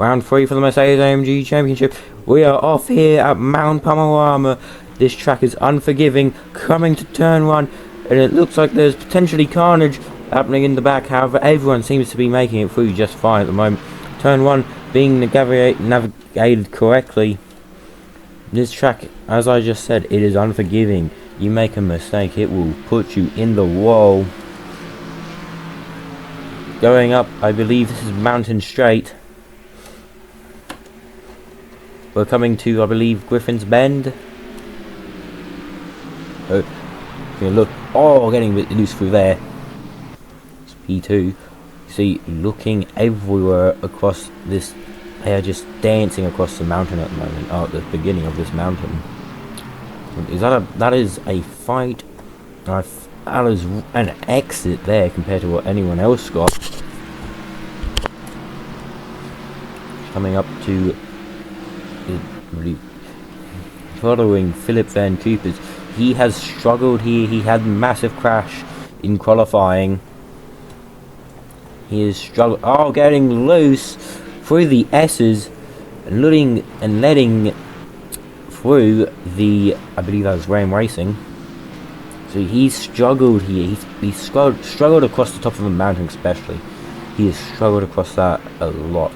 Round 3 for the Mercedes AMG Championship. We are off here at Mount Panorama. This track is unforgiving, coming to turn 1, and it looks like there's potentially carnage happening in the back. However, everyone seems to be making it through just fine at the moment. Turn 1 being navigated correctly. This track, as I just said, it is unforgiving. You make a mistake, it will put you in the wall. Going up, I believe this is Mountain Straight. We're coming to, I believe, Griffin's Bend. Oh, look, getting a bit loose through there. It's P2. You see, looking everywhere across this. They are just dancing across the mountain at the moment. Oh, at the beginning of this mountain. That is a fight. That is an exit there compared to what anyone else got. Coming up to following Philip Van Coopers. He has struggled here. He had a massive crash in qualifying. He is struggled. Getting loose through the S's and letting through the, I believe that was Ram Racing. So he's struggled here. He's struggled across the top of the mountain, especially. He has struggled across that a lot.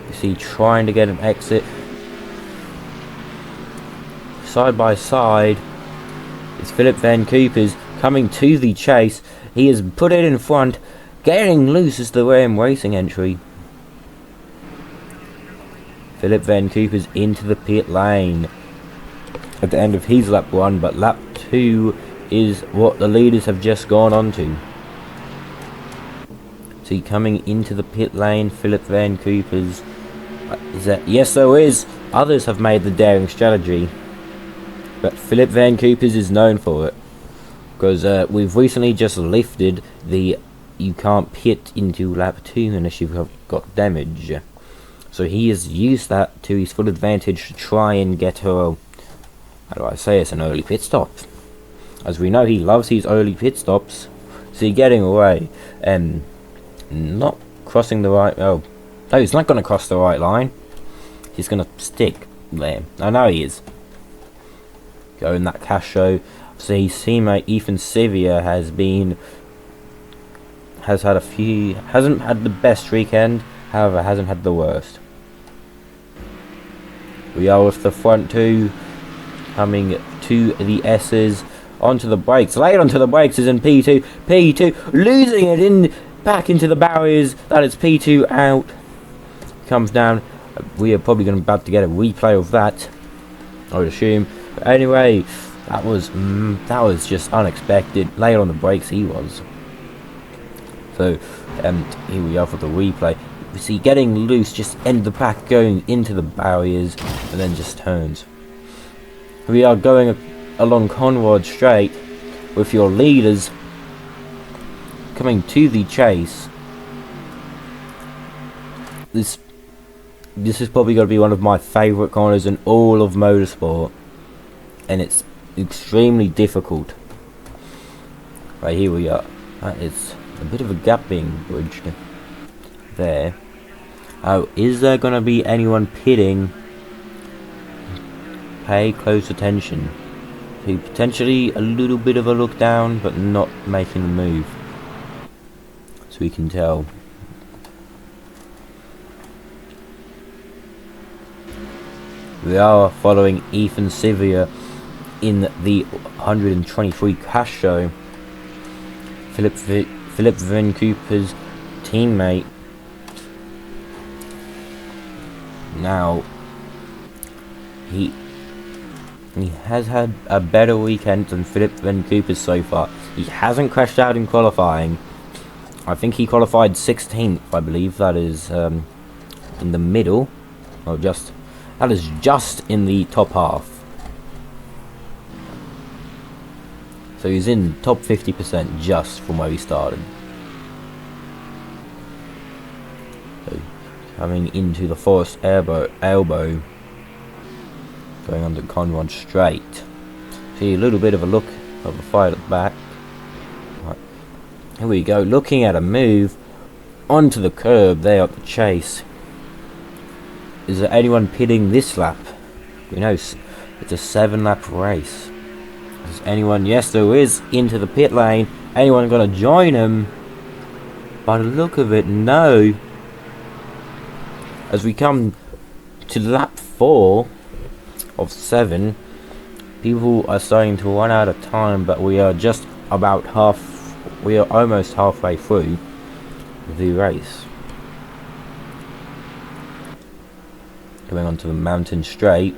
You see, trying to get an exit. Side by side is Philip Van Coopers coming to the chase. He has put it in front. Getting loose is the Ram Racing entry. Philip Van Coopers into the pit lane at the end of his lap 1, but lap 2 is what the leaders have just gone on to. See, coming into the pit lane, Philip Van Coopers. Yes, there is. Others have made the daring strategy, but Philip Van Coopers is known for it, because we've recently just lifted the you can't pit into lap 2 unless you've got damage. So he has used that to his full advantage to try and get her, how do I say, it's an early pit stop. As we know, he loves his early pit stops. So he's getting away and not crossing the right, no, he's not going to cross the right line. He's going to stick there. I know he is. Going that cash show. So his teammate Ethan Sevier hasn't had the best weekend, however hasn't had the worst. We are with the front 2 coming to the S's, onto the brakes. Late onto the brakes is in P2 losing it back into the barriers. That is P2 out. Comes down. We are probably about to get a replay of that, I would assume. But anyway, that was just unexpected. Late on the brakes he was. So here we are for the replay. We see getting loose, just end the pack, going into the barriers, and then just turns. We are going along Conrad Straight with your leaders coming to the chase. This is probably going to be one of my favourite corners in all of motorsport, and it's extremely difficult. Right, here we are. That is a bit of a gap being bridged there. Oh, is there going to be anyone pitting? Pay close attention. To potentially a little bit of a look down, but not making the move. So we can tell. We are following Ethan Sevier in the 123 cash show. Philip Van Cooper's teammate. Now, he has had a better weekend than Philip Van Cooper so far. He hasn't crashed out in qualifying. I think he qualified 16th, I believe. That is in the middle. That is just in the top half. So he's in top 50% just from where he started. So coming into the Forest elbow, going under Conrad Straight. See a little bit of a look of a fight at the back. Right. Here we go, looking at a move. onto the curb there at the chase. Is there anyone pitting this lap? We know it's a 7-lap race. Is anyone? Yes, there is, into the pit lane. Anyone gonna join him? By the look of it, no. As we come to lap 4 of 7, people are starting to run out of time, but we are just about we are almost halfway through the race. Going on to the mountain straight.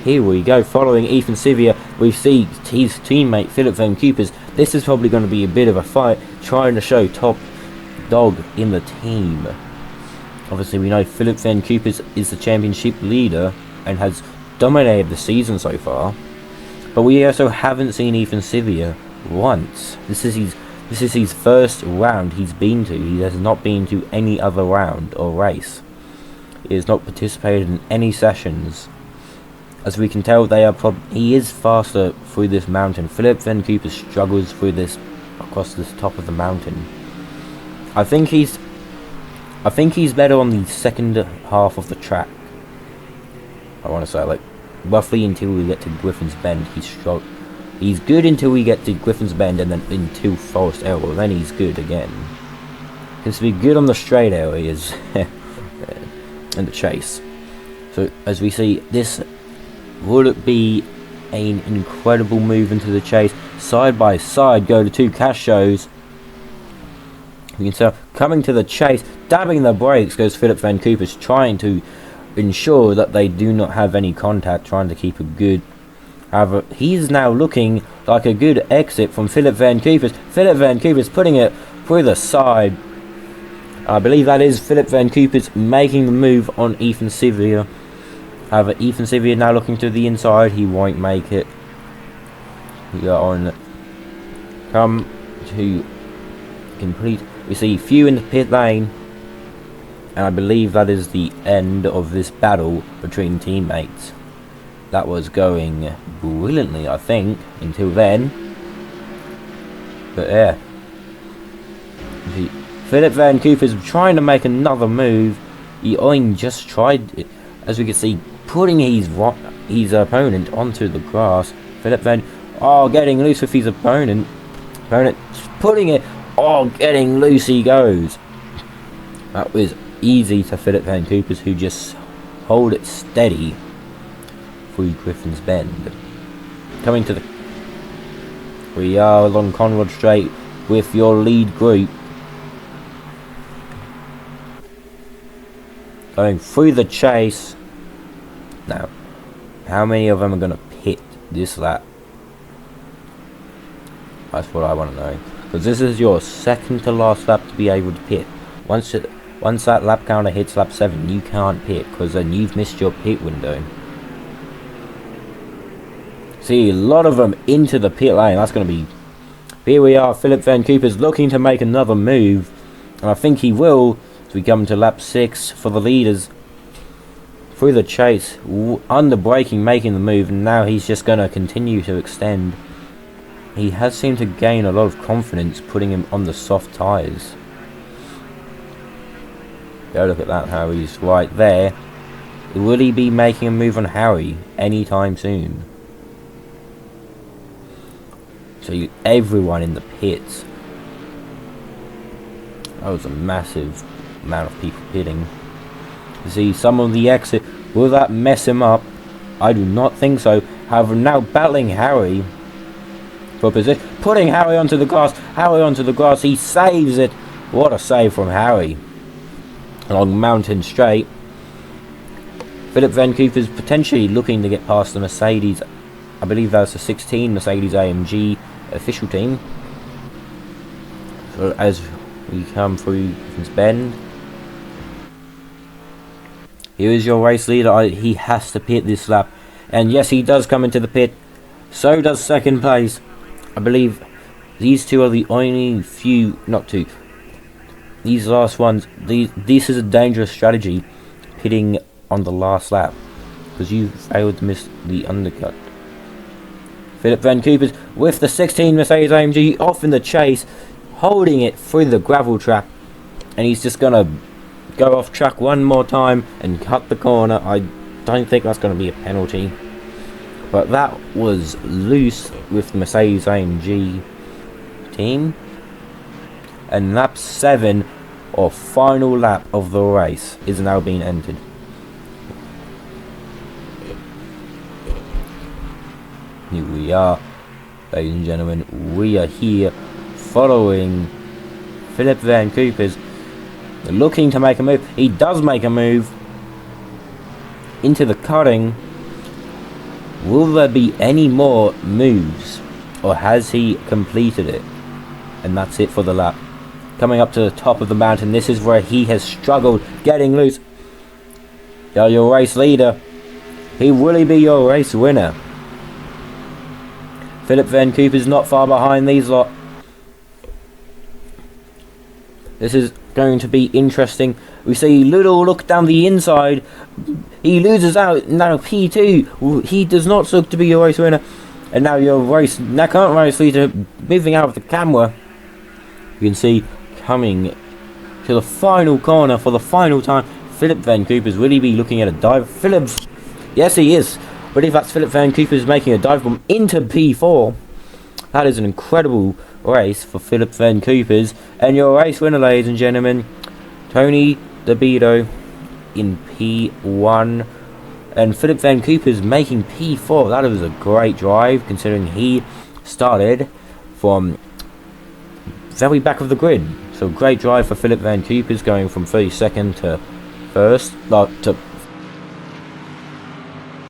Here we go, following Ethan Sivia, we see his teammate Philip Van Coopers. This is probably going to be a bit of a fight, trying to show top dog in the team. Obviously we know Philip Van Coopers is the championship leader and has dominated the season so far, but we also haven't seen Ethan Sivia once. This is his first round he's been to. He has not been to any other round or race. He has not participated in any sessions. As we can tell, he is faster through this mountain. Philip Van Cooper struggles through this, across this top of the mountain. I think he's better on the second half of the track. I want to say, like, roughly until we get to Griffin's Bend. He's good until we get to Griffin's Bend, and then into Forest Elbow. Then he's good again. He's be good on the straight areas and the chase. So as we see, this would it be an incredible move into the chase. Side by side go the two cash shows. You can tell, coming to the chase, dabbing the brakes goes Philip Van Coopers, trying to ensure that they do not have any contact, trying to keep a good. However, he's now looking like a good exit from Philip Van Coopers. Philip Van Coopers putting it through the side. I believe that is Philip Van Coopers making the move on Ethan Sivia. However, Ethan Sivia now looking to the inside. He won't make it. We are on. Come to complete. We see few in the pit lane. And I believe that is the end of this battle between teammates. That was going brilliantly, I think, until then. But yeah. Philip Van Cooper's trying to make another move. He only just tried it. As we can see, putting his opponent onto the grass. Philip Van... Oh, getting loose with his opponent. Putting it... Oh, getting loose he goes. That was easy to Philip Van Coopers, who just hold it steady through Griffin's Bend. Coming to the... We are along Conrod Straight with your lead group. Going through the chase. Now, how many of them are going to pit this lap? That's what I want to know. Because this is your second to last lap to be able to pit. Once that lap counter hits lap 7, you can't pit, because then you've missed your pit window. See, a lot of them into the pit lane. That's going to be... Here we are, Philip Van Cooper's looking to make another move. And I think he will, as we come to lap 6 for the leaders. Through the chase, under braking, making the move, and now he's just going to continue to extend. He has seemed to gain a lot of confidence, putting him on the soft tyres. Go look at that, Harry's right there. Will he be making a move on Harry anytime soon? So everyone in the pits. That was a massive amount of people pitting. You see some of the exit. Will that mess him up? I do not think so. However, now battling Harry for position, putting Harry onto the grass. Harry onto the grass. He saves it. What a save from Harry. Along Mountain Straight. Philip Van Cooper's potentially looking to get past the Mercedes. I believe that's the 16 Mercedes AMG official team. So as we come through Griffin's Bend. Here is your race leader. He has to pit this lap. And yes, he does come into the pit. So does second place. I believe these two are the only few, not two. These last ones, this is a dangerous strategy, pitting on the last lap. Because you failed to miss the undercut. Philip Van Coopers with the 16 Mercedes AMG off in the chase, holding it through the gravel trap, and he's just gonna go off track one more time and cut the corner. I don't think that's gonna be a penalty, but that was loose with the Mercedes AMG team. And lap 7, or final lap of the race, is now being entered. Here we are, ladies and gentlemen. We are here following Philip Van Coopers, looking to make a move. He does make a move into the cutting. Will there be any more moves, or has he completed it? And that's it for the lap. Coming up to the top of the mountain, this is where he has struggled getting loose. Your race leader. Will he be your race winner? Philip Van Coopers not far behind these lot. This is going to be interesting. We see little look down the inside. He loses out. Now P2. He does not look to be your race winner. And now your current race leader moving out of the camera. You can see coming to the final corner for the final time. Philip Van Coopers. Will he be looking at a dive? Yes, he is. But if that's Philip Van Coopers making a dive bomb into P4, that is an incredible race for Philip Van Coopers. And your race winner, ladies and gentlemen, Tony DeBito in P1. And Philip Van Coopers making P4. That was a great drive, considering he started from very back of the grid. So great drive for Philip Van Coopers, going from 32nd to first, to